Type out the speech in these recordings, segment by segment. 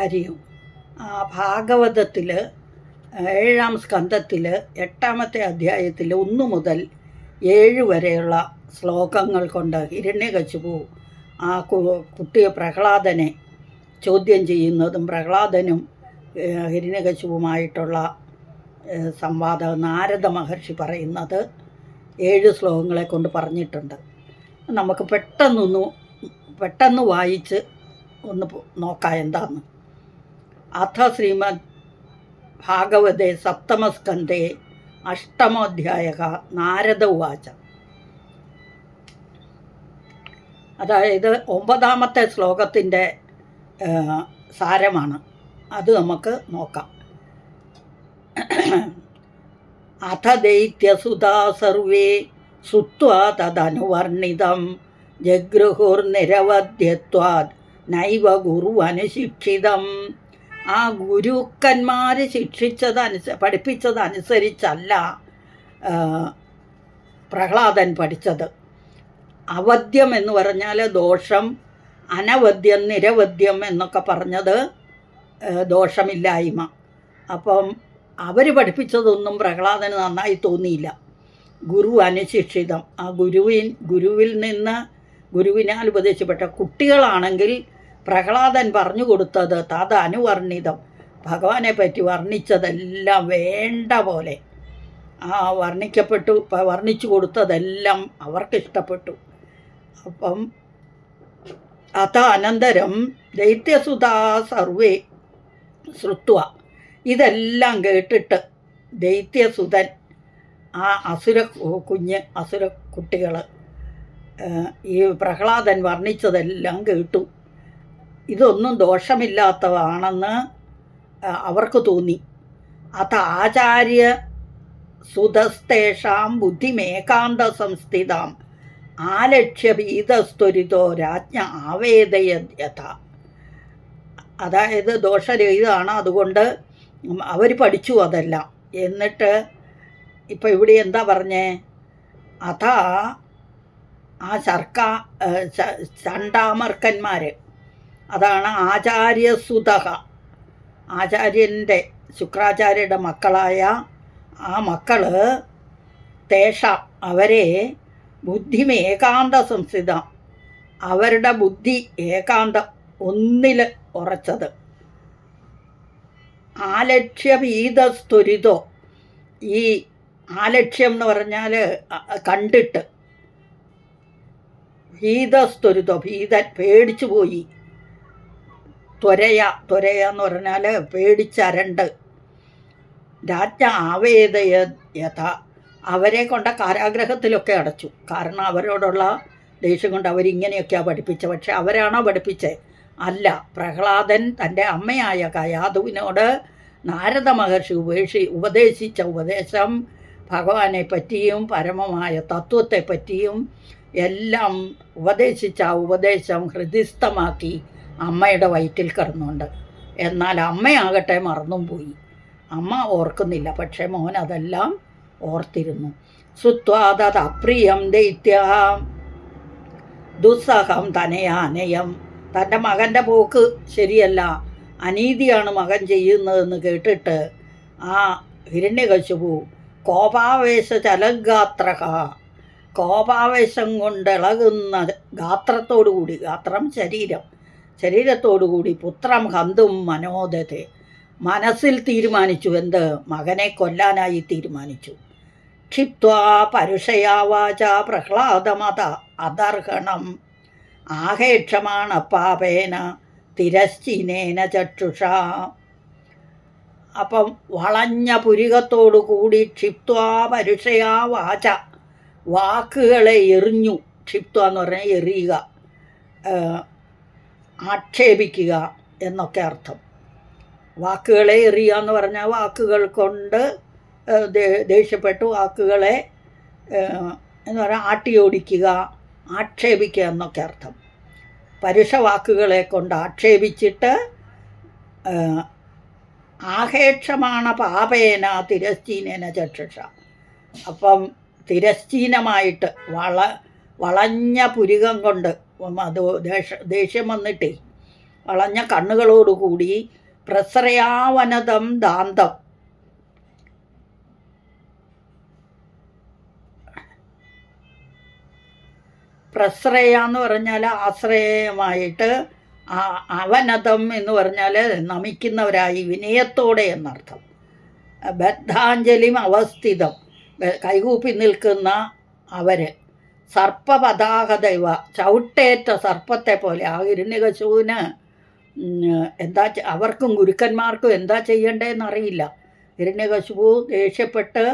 ഹരിയും. ഭാഗവതത്തിൽ 7-ാം സ്കന്ധത്തിൽ 8-ാമത്തെ അധ്യായത്തിൽ 1 മുതൽ 7 വരെയുള്ള ശ്ലോകങ്ങൾ കൊണ്ട് ഹിരണ്യകശിപു ആ കുട്ടിയെ പ്രഹ്ലാദനെ ചോദ്യം ചെയ്യുന്നതും പ്രഹ്ലാദനും ഹിരണ്യകശിപുമായിട്ടുള്ള സംവാദം നാരദ മഹർഷി പറയുന്നത് 7 ശ്ലോകങ്ങളെ കൊണ്ട് പറഞ്ഞിട്ടുണ്ട്. നമുക്ക് പെട്ടെന്ന് വായിച്ച് ഒന്ന് നോക്കാം എന്താന്ന്. അഥ ശ്രീമദ് ഭാഗവതേ സപ്തമസ്കന്ധേ അഷ്ടമോധ്യായ നാരദ ഉവാച. അതായത് 9-ാമത്തെ ശ്ലോകത്തിൻ്റെ സാരമാണ്. അത് നമുക്ക് നോക്കാം. അഥ ദൈത്യസുതാ സർവേ ശ്രുത്വാ തദനുവർണിതം ജഗൃഹുർനിരവധ്യത്വാത് നൈവ ഗുരു അനുശിക്ഷിതം. ആ ഗുരുക്കന്മാർ പഠിപ്പിച്ചതനുസരിച്ചല്ല പ്രഹ്ലാദൻ പഠിച്ചത്. അവദ്യം എന്ന് പറഞ്ഞാൽ ദോഷം, അനവദ്യം നിരവദ്യം എന്നൊക്കെ പറഞ്ഞത് ദോഷമില്ലായ്മ. അപ്പം അവർ പഠിപ്പിച്ചതൊന്നും പ്രഹ്ലാദന് നന്നായി തോന്നിയില്ല. ഗുരു അനുശിക്ഷിതം, ആ ഗുരുവിനാൽ ഉപദേശിക്കപ്പെട്ട കുട്ടികളാണെങ്കിൽ പ്രഹ്ലാദൻ പറഞ്ഞു കൊടുത്തത് തത് അനുവർണിതം, ഭഗവാനെ പറ്റി വർണ്ണിച്ചതെല്ലാം വേണ്ട പോലെ വർണ്ണിച്ചു കൊടുത്തതെല്ലാം അവർക്കിഷ്ടപ്പെട്ടു. അപ്പം അത അനന്തരം ദൈത്യസുതാ സർവേ ശ്രുത്വ, ഇതെല്ലാം കേട്ടിട്ട് ദൈത്യസുതൻ, ആ അസുര കുട്ടികൾ ഈ പ്രഹ്ലാദൻ വർണ്ണിച്ചതെല്ലാം കേട്ടു. ഇതൊന്നും ദോഷമില്ലാത്തതാണെന്ന് അവർക്ക് തോന്നി. അത ആചാര്യ സുതസ്തേഷാം ബുദ്ധിമേകാന്ത സംസ്ഥിതാം ആലക്ഷ്യഭീതസ്ത്വരിതോ രാജ്ഞ ആവേദയഥ. അതായത് ദോഷരഹിതമാണ്, അതുകൊണ്ട് അവർ പഠിച്ചു അതെല്ലാം. എന്നിട്ട് ഇപ്പം ഇവിടെ എന്താ പറഞ്ഞേ? അതാ ആ ചണ്ടാമർക്കന്മാർ, അതാണ് ആചാര്യസുതഃ, ആചാര്യൻ്റെ ശുക്രാചാര്യയുടെ മക്കളായ ആ മക്കൾ തേഷ, അവരെ ബുദ്ധിമേകാന്ത സംസ്ഥിതം, അവരുടെ ബുദ്ധി ഏകാന്തം, ഒന്നിൽ ഉറച്ചത്. ആലക്ഷ്യഭീതസ്ത്വരിതോ, ഈ ആലക്ഷ്യം എന്ന് പറഞ്ഞാൽ കണ്ടിട്ട്, ഭീതസ്ത്വരിതോ ഭീതൻ, പേടിച്ചു പോയി. ത്വരയ എന്ന് പറഞ്ഞാൽ പേടിച്ചരണ്ട്. രാജ്ഞ ആവേദയഥ, അവരെ കൊണ്ട് കാരാഗ്രഹത്തിലൊക്കെ അടച്ചു. കാരണം അവരോടുള്ള ദേഷ്യം കൊണ്ട് അവരിങ്ങനെയൊക്കെയാണ് പഠിപ്പിച്ചത്. പക്ഷെ അവരാണോ പഠിപ്പിച്ചത്? അല്ല. പ്രഹ്ലാദൻ തൻ്റെ അമ്മയായ കയാതുവിനോട് നാരദ മഹർഷി ഉപദേശിച്ച ഉപദേശം ഭഗവാനെ പറ്റിയും പരമമായ തത്വത്തെ പറ്റിയും എല്ലാം ഉപദേശിച്ച ആ ഉപദേശം ഹൃദിസ്ഥമാക്കി അമ്മയുടെ വയറ്റിൽ കിടന്നുണ്ട്. എന്നാൽ അമ്മയാകട്ടെ മറന്നും പോയി. അമ്മ ഓർക്കുന്നില്ല, പക്ഷേ മോൻ അതെല്ലാം ഓർത്തിരുന്നു. ശ്രുത്വാതത് അപ്രിയം ദൈത്യ ദുസ്സഹം തനയാനയം, തൻ്റെ മകൻ്റെ പോക്ക് ശരിയല്ല, അനീതിയാണ് മകൻ ചെയ്യുന്നതെന്ന് കേട്ടിട്ട് ആ ഹിരണ്യകശിപു കോപാവേശ ചലഗാത്രക, കോപാവേശം കൊണ്ടിളകുന്ന ഗാത്രത്തോടുകൂടി, ഗാത്രം ശരീരത്തോടുകൂടി പുത്രം ഹന്തും മനോദത്തെ, മനസ്സിൽ തീരുമാനിച്ചു. എന്ത്? മകനെ കൊല്ലാനായി തീരുമാനിച്ചു. ക്ഷിപ്വാ പരുഷയാ വാച പ്രഹ്ലാദമത അതർഹണം ആഹേക്ഷമാണ് പാപേന തിരശ്ചിനേന ചക്ഷുഷ. അപ്പം വളഞ്ഞ പുരികത്തോടു കൂടി ക്ഷിപ്വാ പരുഷയാ വാച, വാക്കുകളെ എറിഞ്ഞു. ക്ഷിപ്വ എന്ന് പറഞ്ഞാൽ എറിയുക, ആക്ഷേപിക്കുക എന്നൊക്കെ അർത്ഥം. വാക്കുകളെ എറിയുക എന്ന് പറഞ്ഞാൽ വാക്കുകൾ കൊണ്ട് ദേഷ്യപ്പെട്ടു വാക്കുകളെ എന്ന് പറഞ്ഞാൽ ആട്ടിയോടിക്കുക, ആക്ഷേപിക്കുക എന്നൊക്കെ അർത്ഥം. പരുഷവാക്കുകളെ കൊണ്ട് ആക്ഷേപിച്ചിട്ട് ആഹേക്ഷമാണ് പാപേന തിരശ്ചീനേന ചക്ഷുഷ. അപ്പം തിരശ്ചീനമായിട്ട് വളഞ്ഞ പുരികം കൊണ്ട് അത് ദേഷ്യം വന്നിട്ടേ വളഞ്ഞ കണ്ണുകളോടുകൂടി പ്രസരയാവനതം ദാന്തം. പ്രശ്രയ എന്ന് പറഞ്ഞാൽ ആശ്രയമായിട്ട്, അവനതം എന്ന് പറഞ്ഞാൽ നമിക്കുന്നവരായി, വിനയത്തോടെ എന്നർത്ഥം. ബദ്ധാഞ്ജലിം അവസ്ഥിതം, കൈകൂപ്പി നിൽക്കുന്ന അവർ. സർപ്പപതാഹദൈവ, ചവിട്ടേറ്റ സർപ്പത്തെ പോലെ. ആ ഹിരണ്യകശിപുവിന് എന്താ, അവർക്കും ഗുരുക്കന്മാർക്കും എന്താ ചെയ്യേണ്ടതെന്നറിയില്ല. ഹിരണ്യകശിപു ദേഷ്യപ്പെട്ട്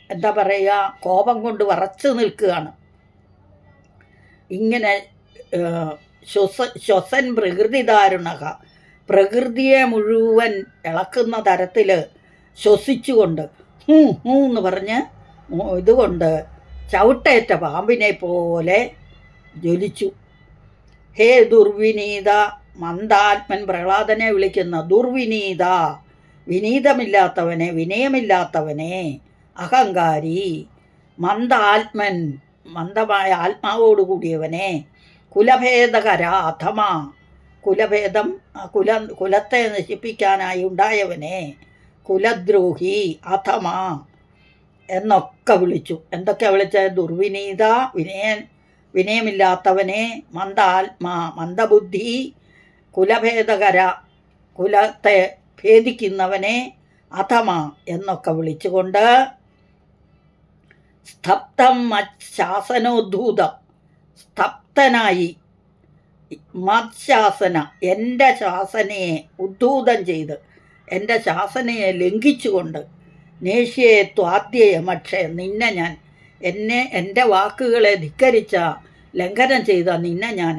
എന്താ പറയുക, കോപം കൊണ്ട് വറച്ചു നിൽക്കുകയാണ്. ഇങ്ങനെ ശ്വസൻ പ്രകൃതിദാരുണക, പ്രകൃതിയെ മുഴുവൻ ഇളക്കുന്ന തരത്തിൽ ശ്വസിച്ചുകൊണ്ട് എന്ന് പറഞ്ഞ് ഇതുകൊണ്ട് ചവിട്ടേറ്റ പാമ്പിനെ പോലെ ജ്വലിച്ചു. ഹേ ദുർവിനീത, മന്ദാത്മൻ പ്രഹ്ലാദനെ വിളിക്കുന്ന ദുർവിനീത, വിനീതമില്ലാത്തവനെ, വിനയമില്ലാത്തവനെ, അഹങ്കാരി, മന്ദാത്മൻ, മന്ദമായ ആത്മാവോടുകൂടിയവനെ, കുലഭേദകര അധമ, കുലഭേദം, കുലത്തെ നശിപ്പിക്കാനായി ഉണ്ടായവനെ, കുലദ്രോഹി, അധമ എന്നൊക്കെ വിളിച്ചു. എന്തൊക്കെ വിളിച്ചത്? ദുർവിനീത, വിനയമില്ലാത്തവനെ, മന്ദാത്മാ, മന്ദബുദ്ധി, കുലഭേദകര, കുലത്തെ ഭേദിക്കുന്നവനെ, അധമ എന്നൊക്കെ വിളിച്ചുകൊണ്ട് സ്തബ്ധം മത്ശാസനോദ്ധൂതം, സ്തബ്ധനായി, മത്ശാസന, എൻ്റെ ശാസനയെ ഉദ്ധൂതം ചെയ്ത്, എൻ്റെ ശാസനയെ ലംഘിച്ചുകൊണ്ട്, നേഷ്യെ ത്വാദ്യയമക്ഷേ, നിന്നെ ഞാൻ, എൻ്റെ വാക്കുകളെ ധിക്കരിച്ച, ലംഘനം ചെയ്ത നിന്നെ ഞാൻ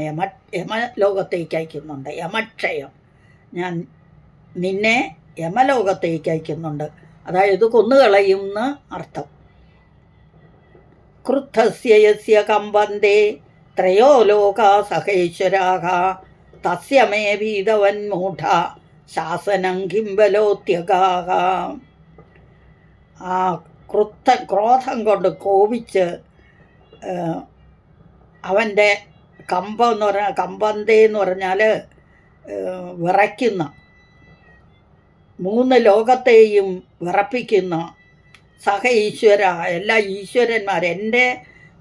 യമലോകത്തേക്ക് അയക്കുന്നുണ്ട്. യമക്ഷയം, ഞാൻ നിന്നെ യമലോകത്തേക്ക് അയക്കുന്നുണ്ട്. അതായത് കൊന്നുകളയുമെന്ന് അർത്ഥം. ക്രുദ്ധസ്യ യസ്യ കമ്പന്തേ ത്രയോ ലോകാ സഹേശ്വരാഹ തസ്യ മേ ഭീതവൻ മൂഢ ശാസനം കിംബലോത്യഗാഹ. ആ ക്രോധം കൊണ്ട് കോപിച്ച് അവൻ്റെ കമ്പം എന്ന് പറഞ്ഞാൽ, കമ്പന്തേ എന്ന് പറഞ്ഞാൽ വിറയ്ക്കുന്ന, മൂന്ന് ലോകത്തെയും വിറപ്പിക്കുന്ന, സഹ ഈശ്വര, എല്ലാ ഈശ്വരന്മാർ, എൻ്റെ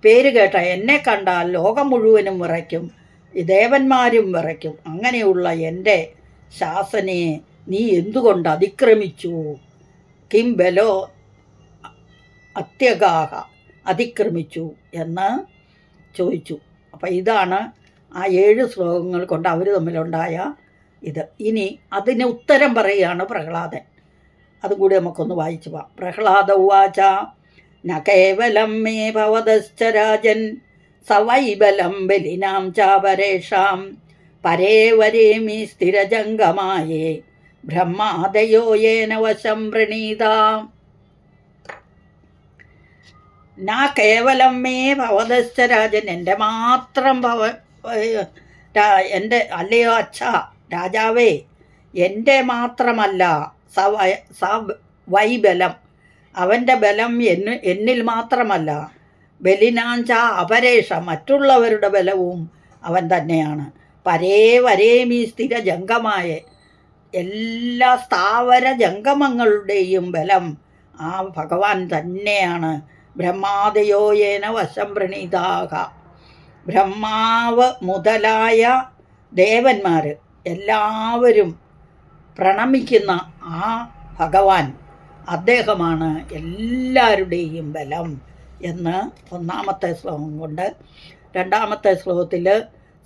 പേര് കേട്ട, എന്നെ കണ്ടാൽ ലോകം മുഴുവനും വിറയ്ക്കും, ദേവന്മാരും വിറയ്ക്കും. അങ്ങനെയുള്ള എൻ്റെ ശാസനയെ നീ എന്തുകൊണ്ട് അതിക്രമിച്ചു? കിം ബലോ അത്യഗാഹ, അതിക്രമിച്ചു എന്ന് ചോദിച്ചു. അപ്പം ഇതാണ് ആ 7 ശ്ലോകങ്ങൾ കൊണ്ട് അവർ തമ്മിലുണ്ടായ ഇത്. ഇനി അതിന് ഉത്തരം പറയുകയാണ് പ്രഹ്ലാദൻ. അതും കൂടി നമുക്കൊന്ന് വായിച്ചു പോവാം. പ്രഹ്ലാദ ഉവാച ന കേവലം മേ ഭവതശ്ച രാജൻ സവൈബലം ബലിനാം ചാപരേഷാം പരേ വരേമി സ്ഥിരജംഗമായേ ബ്രഹ്മാദയോ യേന വശം പ്രണീത. ന കേവലം മേ ഭവതശ്ച രാജൻ, എൻ്റെ മാത്രം എൻ്റെ, അല്ലയോ അച്ഛ രാജാവേ, എൻ്റെ മാത്രമല്ല, വൈബലം, അവൻ്റെ ബലം എന്നിൽ മാത്രമല്ല, ബലിനാഞ്ച അപരേഷ, മറ്റുള്ളവരുടെ ബലവും അവൻ തന്നെയാണ്. പരേ വരേമി സ്ഥിര ജംഗമായ, എല്ലാ സ്ഥാവര ജംഗമങ്ങളുടെയും ബലം ആ ഭഗവാൻ തന്നെയാണ്. ബ്രഹ്മാദയോയേന വശം പ്രണീതാഹ, ബ്രഹ്മാവ് മുതലായ ദേവന്മാർ എല്ലാവരും പ്രണമിക്കുന്ന ആ ഭഗവാൻ, അദ്ദേഹമാണ് എല്ലാവരുടെയും ബലം എന്ന് ഒന്നാമത്തെ ശ്ലോകം കൊണ്ട്. രണ്ടാമത്തെ ശ്ലോകത്തിൽ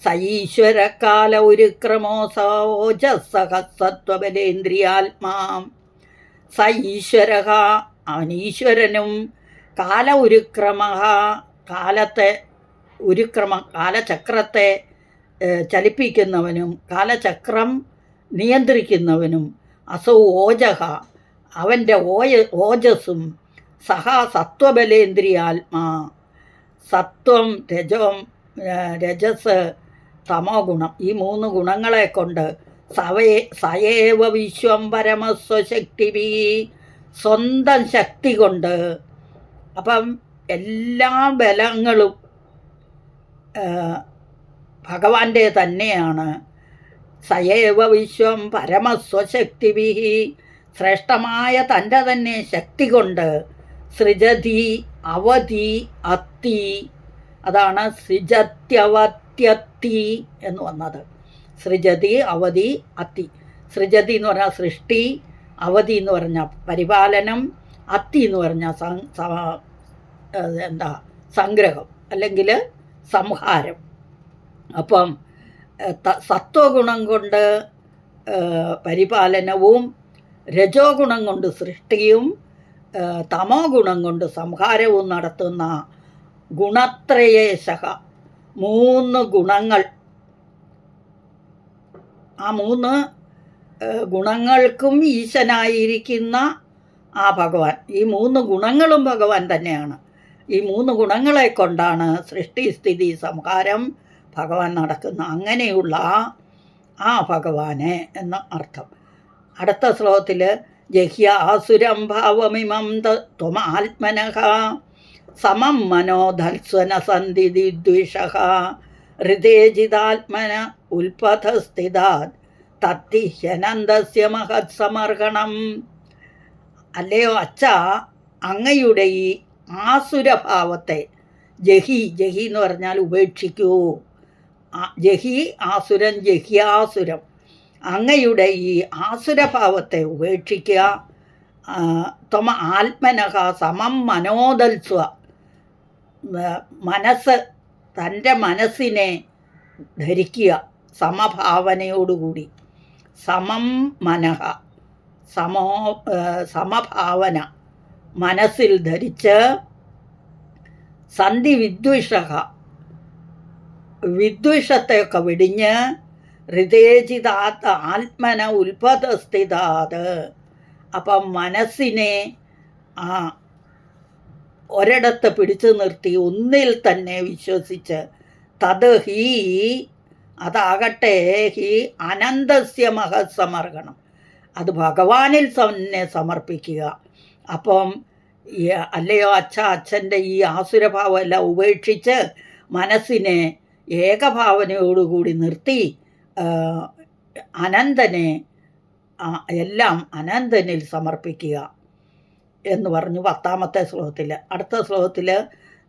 സൈശ്വരകാല ഉരുക്രമോ സോജസഹസത്വബലേന്ദ്രിയാത്മാ, സൈശ്വര, അവൻ ഈശ്വരനും, കാല ഉരുക്രമ, കാലത്തെ ഉരുക്രമം, കാലചക്രത്തെ ചലിപ്പിക്കുന്നവനും, കാലചക്രം നിയന്ത്രിക്കുന്നവനും, അസൗ ഓജഹ, അവൻ്റെ ഓജസ്സും, സഹ സത്വബലേന്ദ്രിയാത്മാ, സത്വം, രജസ്, തമോ ഗുണം, ഈ 3 ഗുണങ്ങളെ കൊണ്ട് സയേവ വിശ്വം പരമസ്വശക്തി, സ്വന്തം ശക്തി കൊണ്ട്. അപ്പം എല്ലാ ബലങ്ങളും ഭഗവാന്റെ തന്നെയാണ്. സയേവ വിശ്വം പരമസ്വശക്തിഭി, ശ്രേഷ്ഠമായ തൻ്റെ തന്നെ ശക്തി കൊണ്ട് സൃജതി അവധി അത്തി, അതാണ് സൃജത്യവത്യത്തി എന്ന് വന്നത്. സൃജതി അവധി അത്തി. സൃജതി എന്ന് പറഞ്ഞാൽ സൃഷ്ടി, അവധി എന്ന് പറഞ്ഞാൽ പരിപാലനം, അത്തി എന്ന് പറഞ്ഞാൽ സംഗ്രഹം അല്ലെങ്കിൽ സംഹാരം. അപ്പം സത്വഗുണം കൊണ്ട് പരിപാലനവും, രജോ ഗുണം കൊണ്ട് സൃഷ്ടിയും, തമോ ഗുണം കൊണ്ട് സംഹാരവും നടത്തുന്ന ഗുണത്രയേശ, 3 ഗുണങ്ങൾ. ആ 3 ഗുണങ്ങൾക്കും ഈശനായിരിക്കുന്ന ആ ഭഗവാൻ, ഈ 3 ഗുണങ്ങളും ഭഗവാൻ തന്നെയാണ്. ഈ 3 ഗുണങ്ങളെ കൊണ്ടാണ് സൃഷ്ടി സ്ഥിതി സംഹാരം ഭഗവാൻ നടക്കുന്ന. അങ്ങനെയുള്ള ആ ഭഗവാനെ എന്ന അർത്ഥം. അടുത്ത ശ്ലോകത്തിൽ ജഹ്യാസുരം ഭാവമിമം ത്വമാത്മനഃ സമം മനോധൽസ്വന സന്ധിദ്വിഷഃ ഹൃദയജിതാത്മന ഉൽപഥസ്ഥിതാത് തത്തിഹ്യനന്ദസ്യ മഹത്സമർഹണം. അല്ലയോ അച്ഛ, അങ്ങയുടെ ഈ ആസുരഭാവത്തെ, ജഹി എന്ന് പറഞ്ഞാൽ ഉപേക്ഷിക്കൂ. ജഹി ആസുരം, ജഹ്യാസുരം, അങ്ങയുടെ ഈ ആസുരഭാവത്തെ ഉപേക്ഷിക്കുക. ത്വം ആത്മനഃ സമം മനോദൽസ്വ, മനസ്സ്, തൻ്റെ മനസ്സിനെ ധരിക്കുക സമഭാവനയോടുകൂടി. സമം മനഃ, സമഭാവന മനസ്സിൽ ധരിച്ച്, സന്ധി വിദ്വിഷഃ, വിദ്വിഷത്തെയൊക്കെ വെടിഞ്ഞ്, ഹൃദയജിതാത് ആത്മന ഉൽപഥസ്ഥിതാത്, അപ്പം മനസ്സിനെ ഒരിടത്ത് പിടിച്ചു നിർത്തി ഒന്നിൽ തന്നെ വിശ്വസിച്ച്, തത് ഹി, അതാകട്ടെ, ഹി അനന്തസ്യ മഹത്സമർഹണം, അത് ഭഗവാനിൽ തന്നെ സമർപ്പിക്കുക. അപ്പം അല്ലയോ അച്ഛൻ്റെ ഈ ആസുരഭാവം എല്ലാം ഉപേക്ഷിച്ച് മനസ്സിനെ ഏകഭാവനയോടുകൂടി നിർത്തി അനന്തനെ, എല്ലാം അനന്തനിൽ സമർപ്പിക്കുക എന്ന് പറഞ്ഞു 10ാമത്തെ ശ്ലോകത്തിൽ. അടുത്ത ശ്ലോകത്തിൽ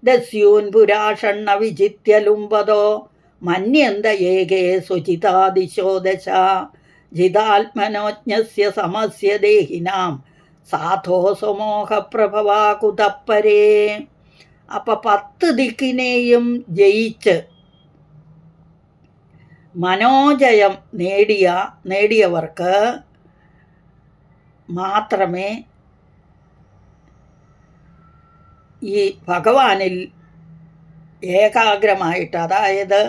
ദസ്യൂൻ പുരാഷണ്ണ വിജിത്യ ലുംബതോ മന്യന്ത ഏകേ സ്വചിതാദിശോ ദശ ജിതാത്മനോജ്ഞസ്യ സമസ്യ ദേഹിനാം സാധോ സമോഹപ്രഭവാ കുതപ്പരേ. അപ്പം 10 ദിക്കിനെയും ജയിച്ച് മനോജയം നേടിയവർക്ക് മാത്രമേ ഈ ഭഗവാനിൽ ഏകാഗ്രമായിട്ട്, അതായത്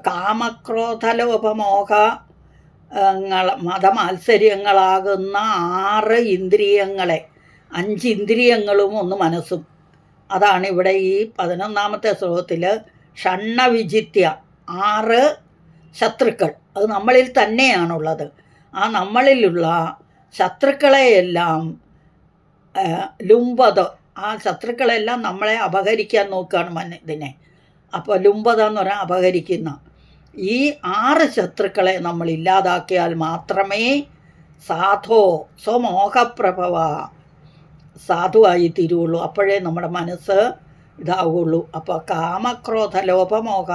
കാമക്രോധലോപമോഹ മതമാത്സര്യങ്ങളാകുന്ന 6 ഇന്ദ്രിയങ്ങളെ, 5 ഇന്ദ്രിയങ്ങളും 1 മനസ്സും, അതാണ് ഇവിടെ ഈ 11ാമത്തെ ശ്ലോകത്തിൽ ഷണ്ണവിജിത്യ, 6 ശത്രുക്കൾ, അത് നമ്മളിൽ തന്നെയാണുള്ളത്. ആ നമ്മളിലുള്ള ശത്രുക്കളെയെല്ലാം ലുംബത, ആ ശത്രുക്കളെല്ലാം നമ്മളെ അപഹരിക്കാൻ നോക്കുകയാണ് ഇതിനെ. അപ്പോൾ ലുംബത എന്ന് പറഞ്ഞാൽ അപഹരിക്കുന്ന. ഈ 6 ശത്രുക്കളെ നമ്മൾ ഇല്ലാതാക്കിയാൽ മാത്രമേ സാധോ സ്വമോഹപ്രഭവ, സാധുവായി തീരുള്ളൂ. അപ്പോഴേ നമ്മുടെ മനസ്സ് ഇതാവുള്ളൂ. അപ്പോൾ കാമക്രോധ ലോപമോഹ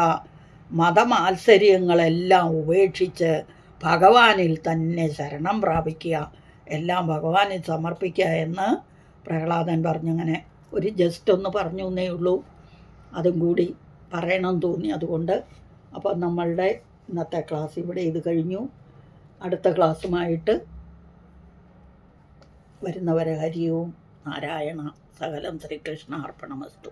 മതമാത്സര്യങ്ങളെല്ലാം ഉപേക്ഷിച്ച് ഭഗവാനിൽ തന്നെ ശരണം പ്രാപിക്കുക, എല്ലാം ഭഗവാനിൽ സമർപ്പിക്കുക എന്ന് പ്രഹ്ലാദൻ പറഞ്ഞങ്ങനെ ഒരു ജസ്റ്റ് ഒന്ന് പറഞ്ഞു എന്നേ ഉള്ളൂ. അതും കൂടി പറയണം തോന്നി, അതുകൊണ്ട്. അപ്പോൾ നമ്മളുടെ ഇന്നത്തെ ക്ലാസ് ഇവിടെ ഇത് കഴിഞ്ഞു. അടുത്ത ക്ലാസ്സുമായിട്ട് വരുന്നവരെ ഹരി ഓം നാരായണ. സകലം ശ്രീകൃഷ്ണ അർപ്പണമസ്തു.